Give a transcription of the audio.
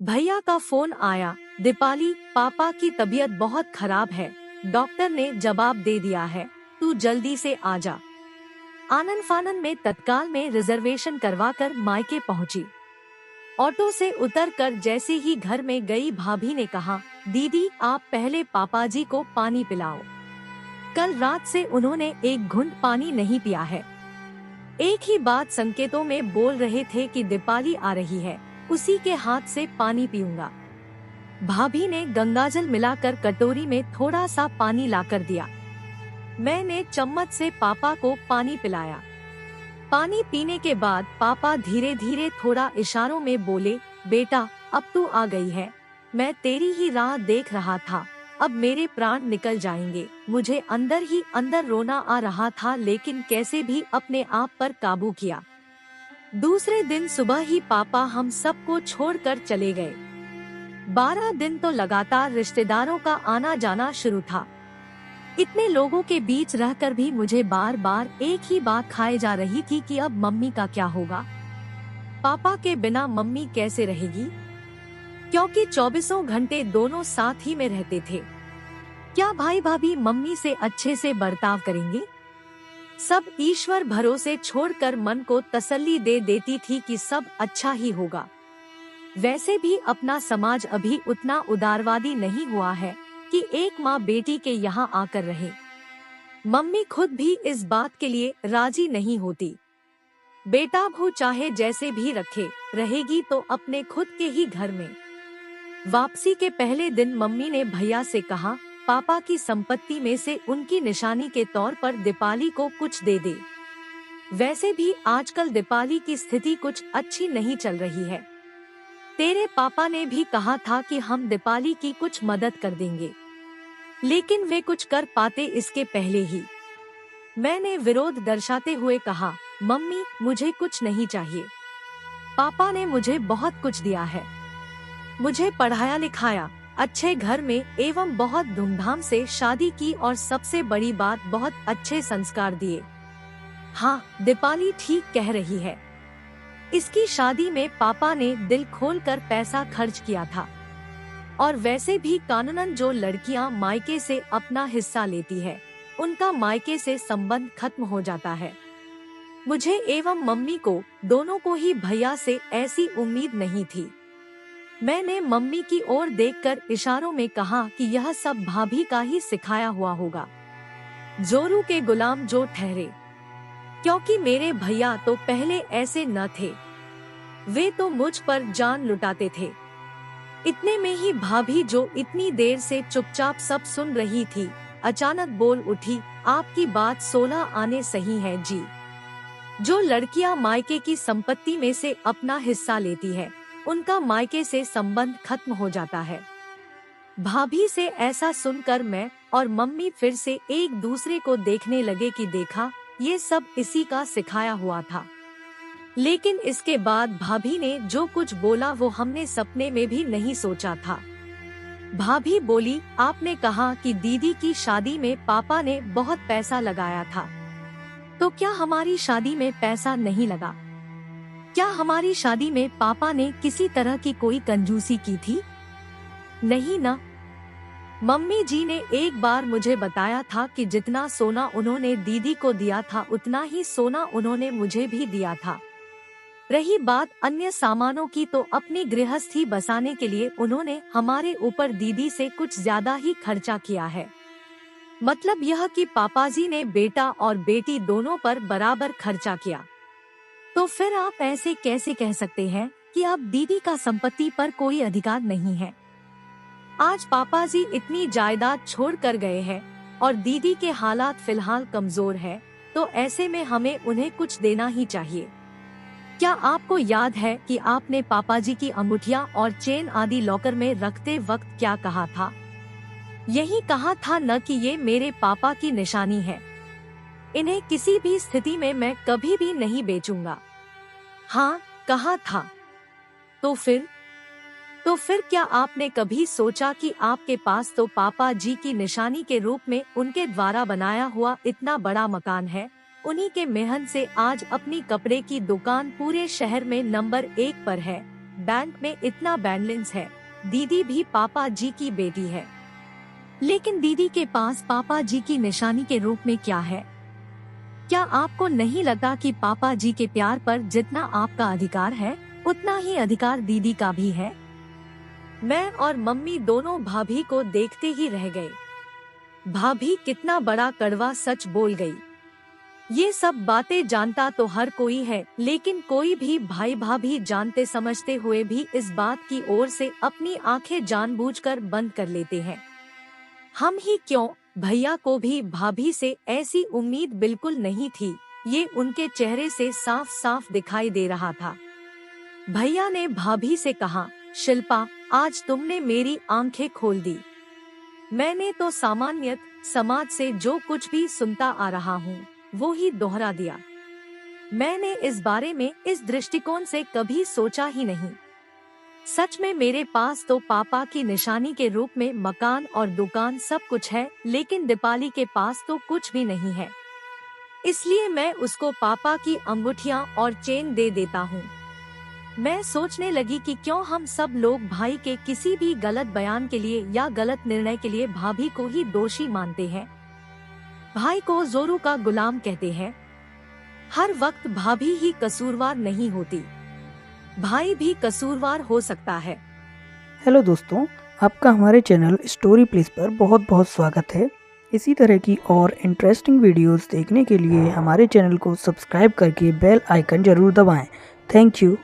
भैया का फोन आया। दीपाली, पापा की तबीयत बहुत खराब है, डॉक्टर ने जवाब दे दिया है, तू जल्दी से आ जा। आनन फानन में तत्काल में रिजर्वेशन करवाकर मायके पहुंची। ऑटो से उतरकर जैसे ही घर में गई, भाभी ने कहा, दीदी आप पहले पापा जी को पानी पिलाओ। कल रात से उन्होंने एक घुंट पानी नहीं पिया है। एक ही बात संकेतों में बोल रहे थे कि दीपाली आ रही है, उसी के हाथ से पानी पीऊंगा। भाभी ने गंगाजल मिलाकर कटोरी में थोड़ा सा पानी लाकर दिया। मैंने चम्मच से पापा को पानी पिलाया। पानी पीने के बाद पापा धीरे धीरे थोड़ा इशारों में बोले, बेटा अब तू आ गई है, मैं तेरी ही राह देख रहा था, अब मेरे प्राण निकल जाएंगे। मुझे अंदर ही अंदर रोना आ रहा था, लेकिन कैसे भी अपने आप पर काबू किया। दूसरे दिन सुबह ही पापा हम सबको छोड़कर चले गए। 12 दिन तो लगातार रिश्तेदारों का आना जाना शुरू था। इतने लोगों के बीच रहकर भी मुझे बार बार एक ही बात खाए जा रही थी कि अब मम्मी का क्या होगा। पापा के बिना मम्मी कैसे रहेगी, क्योंकि 24 घंटे दोनों साथ ही में रहते थे। क्या भाई भाभी मम्मी से अच्छे से बर्ताव करेंगे? सब ईश्वर भरोसे छोड़कर मन को तसल्ली दे देती थी कि सब अच्छा ही होगा। वैसे भी अपना समाज अभी उतना उदारवादी नहीं हुआ है कि एक माँ बेटी के यहाँ आकर रहे। मम्मी खुद भी इस बात के लिए राजी नहीं होती। बेटा भू चाहे जैसे भी रखे, रहेगी तो अपने खुद के ही घर में। वापसी के पहले दिन मम्मी ने भैया से कहा, पापा की संपत्ति में से उनकी निशानी के तौर पर दीपाली को कुछ दे दे। वैसे भी आजकल दीपाली की स्थिति कुछ अच्छी नहीं चल रही है। तेरे पापा ने भी कहा था कि हम दीपाली की कुछ मदद कर देंगे, लेकिन वे कुछ कर पाते इसके पहले ही। मैंने विरोध दर्शाते हुए कहा, मम्मी मुझे कुछ नहीं चाहिए, पापा ने मुझे बहुत कुछ दिया है, मुझे पढ़ाया लिखाया, अच्छे घर में एवं बहुत धूमधाम से शादी की और सबसे बड़ी बात बहुत अच्छे संस्कार दिए। हाँ, दीपाली ठीक कह रही है। इसकी शादी में पापा ने दिल खोलकर पैसा खर्च किया था। और वैसे भी कानूनन जो लड़कियां मायके से अपना हिस्सा लेती है, उनका मायके से संबंध खत्म हो जाता है। मुझे एवं मम्मी को दोनों को ही भैया से ऐसी उम्मीद नहीं थी। मैंने मम्मी की ओर देखकर इशारों में कहा कि यह सब भाभी का ही सिखाया हुआ होगा। जोरू के गुलाम जो ठहरे, क्योंकि मेरे भैया तो पहले ऐसे न थे, वे तो मुझ पर जान लुटाते थे। इतने में ही भाभी जो इतनी देर से चुपचाप सब सुन रही थी, अचानक बोल उठी, आपकी बात 16 आने सही है जी। जो लड़कियां मायके की संपत्ति में से अपना हिस्सा लेती है, उनका मायके से संबंध खत्म हो जाता है। भाभी से ऐसा सुनकर मैं और मम्मी फिर से एक दूसरे को देखने लगे कि देखा, ये सब इसी का सिखाया हुआ था। लेकिन इसके बाद भाभी ने जो कुछ बोला वो हमने सपने में भी नहीं सोचा था। भाभी बोली, आपने कहा कि दीदी की शादी में पापा ने बहुत पैसा लगाया था, तो क्या हमारी शादी में पैसा नहीं लगा? क्या हमारी शादी में पापा ने किसी तरह की कोई कंजूसी की थी? नहीं ना। मम्मी जी ने एक बार मुझे बताया था कि जितना सोना उन्होंने दीदी को दिया था, उतना ही सोना उन्होंने मुझे भी दिया था। रही बात अन्य सामानों की, तो अपनी गृहस्थी बसाने के लिए उन्होंने हमारे ऊपर दीदी से कुछ ज्यादा ही खर्चा किया है। मतलब यह कि पापाजी ने बेटा और बेटी दोनों पर बराबर खर्चा किया। तो फिर आप ऐसे कैसे कह सकते हैं कि अब दीदी का संपत्ति पर कोई अधिकार नहीं है? आज पापाजी इतनी जायदाद छोड़ कर गए हैं और दीदी के हालात फिलहाल कमजोर है, तो ऐसे में हमें उन्हें कुछ देना ही चाहिए। क्या आपको याद है कि आपने पापाजी की अंगूठियां और चेन आदि लॉकर में रखते वक्त क्या कहा था? यही कहा था न कि ये मेरे पापा की निशानी है, इन्हें किसी भी स्थिति में मैं कभी भी नहीं बेचूंगा। हाँ, कहा था। तो फिर क्या आपने कभी सोचा कि आपके पास तो पापा जी की निशानी के रूप में उनके द्वारा बनाया हुआ इतना बड़ा मकान है, उन्हीं के मेहनत से आज अपनी कपड़े की दुकान पूरे शहर में नंबर 1 पर है, बैंक में इतना बैलेंस है, दीदी भी पापा जी की बेटी है। लेकिन दीदी के पास पापा जी की निशानी के रूप में क्या है? क्या आपको नहीं लगता कि पापा जी के प्यार पर जितना आपका अधिकार है, उतना ही अधिकार दीदी का भी है? मैं और मम्मी दोनों भाभी को देखते ही रह गए। भाभी कितना बड़ा कड़वा सच बोल गई। ये सब बातें जानता तो हर कोई है, लेकिन कोई भी भाई भाभी जानते समझते हुए भी इस बात की ओर से अपनी आंखें जानबूझकर बंद कर लेते हैं। हम ही क्यों, भैया को भी भाभी से ऐसी उम्मीद बिल्कुल नहीं थी। ये उनके चेहरे से साफ साफ दिखाई दे रहा था। भैया ने भाभी से कहा, शिल्पा, आज तुमने मेरी आंखें खोल दी। मैंने तो सामान्यत समाज से जो कुछ भी सुनता आ रहा हूँ वो ही दोहरा दिया। मैंने इस बारे में इस दृष्टिकोण से कभी सोचा ही नहीं। सच में मेरे पास तो पापा की निशानी के रूप में मकान और दुकान सब कुछ है, लेकिन दीपाली के पास तो कुछ भी नहीं है। इसलिए मैं उसको पापा की अंगूठियां और चेन दे देता हूँ। मैं सोचने लगी कि क्यों हम सब लोग भाई के किसी भी गलत बयान के लिए या गलत निर्णय के लिए भाभी को ही दोषी मानते हैं। भाई को जोरू का गुलाम कहते हैं। हर वक्त भाभी ही कसूरवार नहीं होती, भाई भी कसूरवार हो सकता है। हेलो दोस्तों, आपका हमारे चैनल स्टोरी प्लीज पर बहुत बहुत स्वागत है। इसी तरह की और इंटरेस्टिंग वीडियोस देखने के लिए हमारे चैनल को सब्सक्राइब करके बेल आइकन जरूर दबाएं। Thank you.